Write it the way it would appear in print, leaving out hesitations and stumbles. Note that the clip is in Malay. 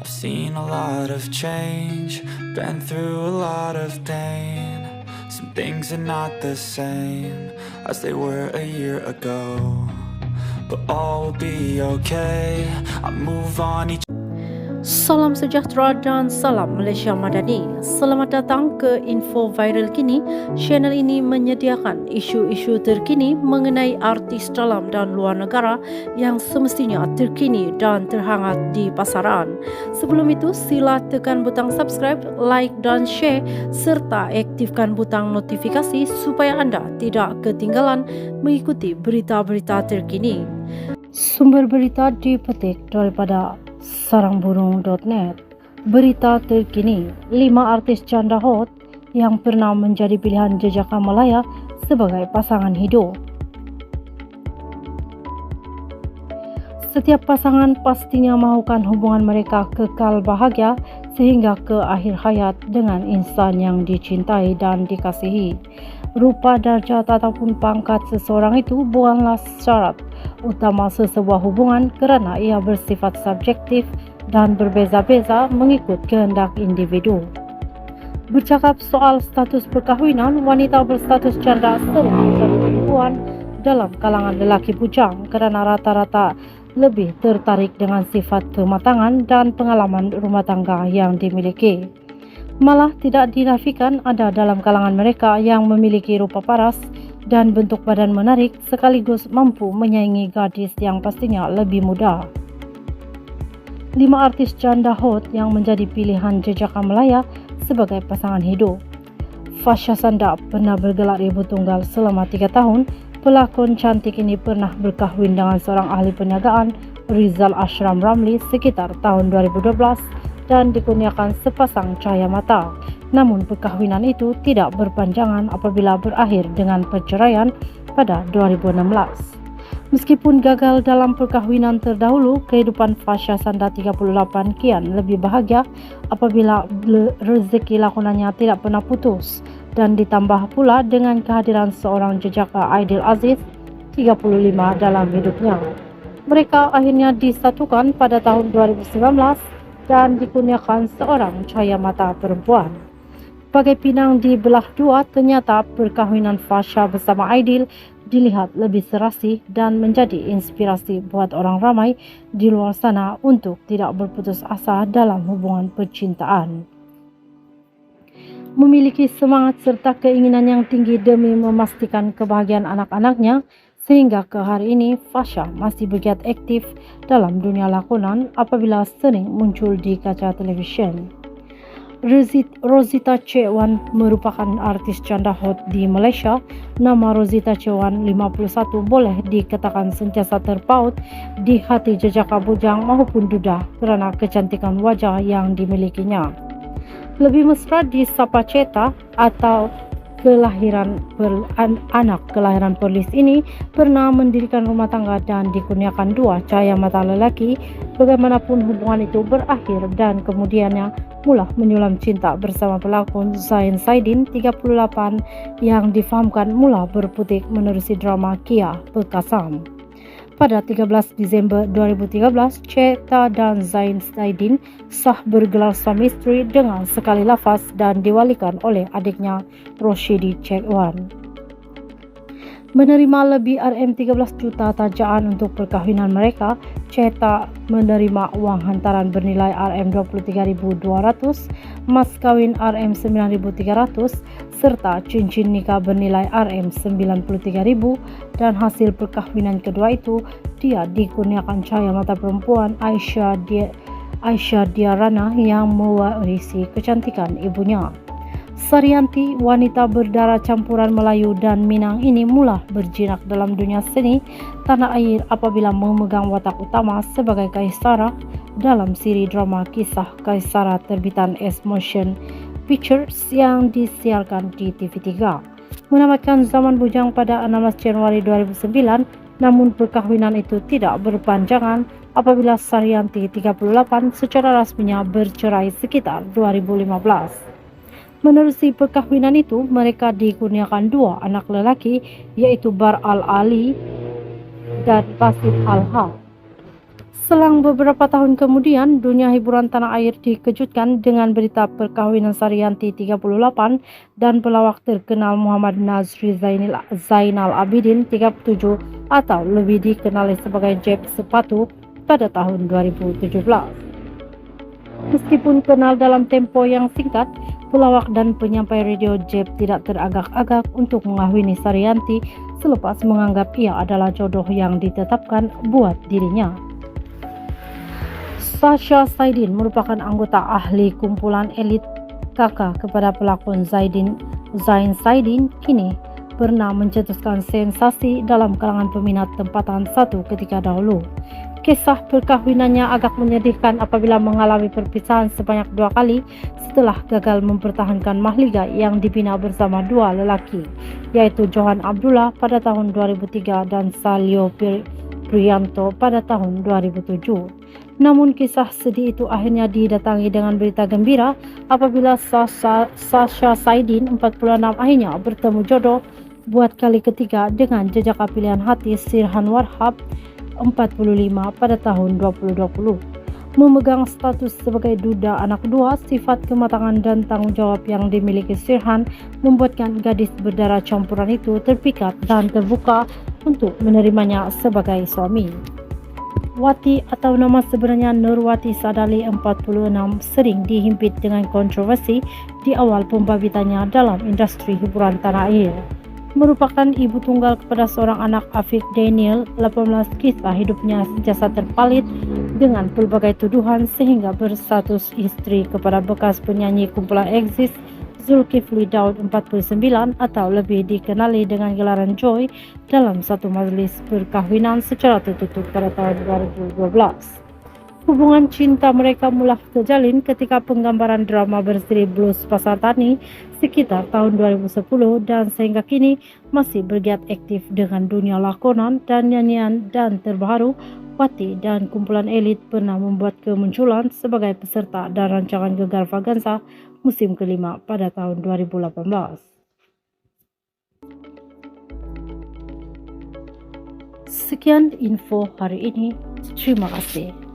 I've seen a lot of change, been through a lot of pain. Some things are not the same as they were a year ago, but all will be okay. I move on each. Salam sejahtera dan salam Malaysia Madani. Selamat datang ke Info Viral Kini. Channel ini menyediakan isu-isu terkini mengenai artis dalam dan luar negara yang semestinya terkini dan terhangat di pasaran. Sebelum itu, sila tekan butang subscribe, like dan share serta aktifkan butang notifikasi supaya anda tidak ketinggalan mengikuti berita-berita terkini. Sumber berita dipetik daripada sarangburung.net. Berita terkini, 5 artis janda hot yang pernah menjadi pilihan jejaka Malaya sebagai pasangan hidup. Setiap pasangan pastinya mahukan hubungan mereka kekal bahagia sehingga ke akhir hayat dengan insan yang dicintai dan dikasihi. Rupa, darjat ataupun pangkat seseorang itu bukanlah syarat utama sesebuah hubungan kerana ia bersifat subjektif dan berbeza-beza mengikut kehendak individu. Bercakap soal status perkahwinan, wanita berstatus janda sering menjadi perempuan dalam kalangan lelaki bujang kerana rata-rata lebih tertarik dengan sifat kematangan dan pengalaman rumah tangga yang dimiliki. Malah tidak dinafikan ada dalam kalangan mereka yang memiliki rupa paras dan bentuk badan menarik sekaligus mampu menyaingi gadis yang pastinya lebih muda. 5 artis janda hot yang menjadi pilihan jejaka Malaya sebagai pasangan hidup. Fasha Sanda pernah bergelar ibu tunggal selama 3 tahun. Pelakon cantik ini pernah berkahwin dengan seorang ahli perniagaan, Rizal Ashram Ramli, sekitar tahun 2012 dan dikurniakan sepasang cahaya mata. Namun perkahwinan itu tidak berpanjangan apabila berakhir dengan perceraian pada 2016. Meskipun gagal dalam perkahwinan terdahulu, kehidupan Fasha Sanda 38 kian lebih bahagia apabila rezeki lakonannya tidak pernah putus dan ditambah pula dengan kehadiran seorang jejaka Aidil Aziz 35 dalam hidupnya. Mereka akhirnya disatukan pada tahun 2019 dan dikurniakan seorang cahaya mata perempuan. Bagai pinang di belah dua, ternyata perkahwinan Fasha bersama Aidil dilihat lebih serasi dan menjadi inspirasi buat orang ramai di luar sana untuk tidak berputus asa dalam hubungan percintaan. Memiliki semangat serta keinginan yang tinggi demi memastikan kebahagiaan anak-anaknya, sehingga ke hari ini Fasha masih bergiat aktif dalam dunia lakonan apabila sering muncul di kaca televisyen. Rosita Chewan merupakan artis janda hot di Malaysia. Nama Rosita Chewan 51 boleh dikatakan sentiasa terpaut di hati jejaka bujang maupun duda kerana kecantikan wajah yang dimilikinya. Lebih mesra disapa Ceta atau anak kelahiran Perlis ini pernah mendirikan rumah tangga dan dikurniakan 2 cahaya mata lelaki. Bagaimanapun hubungan itu berakhir dan kemudiannya mula menyulam cinta bersama pelakon Zain Saidin 38 yang difahamkan mula berputik menerusi drama Kia Perkasam. Pada 13 Disember 2013, Ceta dan Zain Saidin sah bergelar suami isteri dengan sekali lafaz dan diwalikan oleh adiknya Roshidi Chewan. Menerima lebih RM13 juta tajaan untuk perkahwinan mereka, Ceta menerima uang hantaran bernilai RM23.200, mas kawin RM9.300, serta cincin nikah bernilai RM93.000 dan hasil perkahwinan kedua itu, dia dikurniakan cahaya mata perempuan Aisyah Diarana yang mewarisi kecantikan ibunya. Saryanti, wanita berdarah campuran Melayu dan Minang ini mula berjinak dalam dunia seni tanah air apabila memegang watak utama sebagai Kaisara dalam siri drama Kisah Kaisara terbitan S Motion Pictures yang disiarkan di TV3. Menamatkan zaman bujang pada 16 Januari 2009, namun perkahwinan itu tidak berpanjangan apabila Saryanti 38 secara rasminya bercerai sekitar 2015. Menerusi perkahwinan itu, mereka dikurniakan 2 anak lelaki, yaitu Bar Al-Ali dan Basit Al-Haq. Selang beberapa tahun kemudian, dunia hiburan tanah air dikejutkan dengan berita perkawinan Saryanti 38 dan pelawak terkenal Muhammad Nazri Zainal Abidin 37 atau lebih dikenali sebagai Jeb Sepatu pada tahun 2017. Meskipun kenal dalam tempo yang singkat, pelawak dan penyampai radio Jeb tidak teragak-agak untuk mengahwini Saryanti selepas menganggap ia adalah jodoh yang ditetapkan buat dirinya. Sasha Saidin merupakan anggota ahli kumpulan elit kakak kepada pelakon Zain Saidin kini pernah mencetuskan sensasi dalam kalangan peminat tempatan satu ketika dahulu. Kisah perkahwinannya agak menyedihkan apabila mengalami perpisahan sebanyak 2 kali setelah gagal mempertahankan mahligai yang dibina bersama 2 lelaki, yaitu Johan Abdullah pada tahun 2003 dan Salio Prianto pada tahun 2007. Namun kisah sedih itu akhirnya didatangi dengan berita gembira apabila Sasha Saidin 46 akhirnya bertemu jodoh buat kali ketiga dengan jejaka pilihan hati Sirhan Warhab 45 pada tahun 2020. Memegang status sebagai duda anak kedua, sifat kematangan dan tanggung jawab yang dimiliki Sirhan membuatkan gadis berdarah campuran itu terpikat dan terbuka untuk menerimanya sebagai suami. Wati atau nama sebenarnya Nurwati Sadali 46 sering dihimpit dengan kontroversi di awal pembabitannya dalam industri hiburan tanah air. Merupakan ibu tunggal kepada seorang anak Afif Daniel, 18 kisah hidupnya sentiasa terpalit dengan pelbagai tuduhan sehingga berstatus istri kepada bekas penyanyi kumpulan Exis Zulkifli Daud 49 atau lebih dikenali dengan gelaran Joy dalam satu majelis perkahwinan secara tertutup pada tahun 2012. Hubungan cinta mereka mula terjalin ketika penggambaran drama berseri Blues Pasar Tani sekitar tahun 2010 dan sehingga kini masih bergiat aktif dengan dunia lakonan dan nyanyian. Dan terbaru, Wati dan kumpulan elit pernah membuat kemunculan sebagai peserta dan rancangan Gegar Vaganza musim kelima pada tahun 2018. Sekian info hari ini. Terima kasih.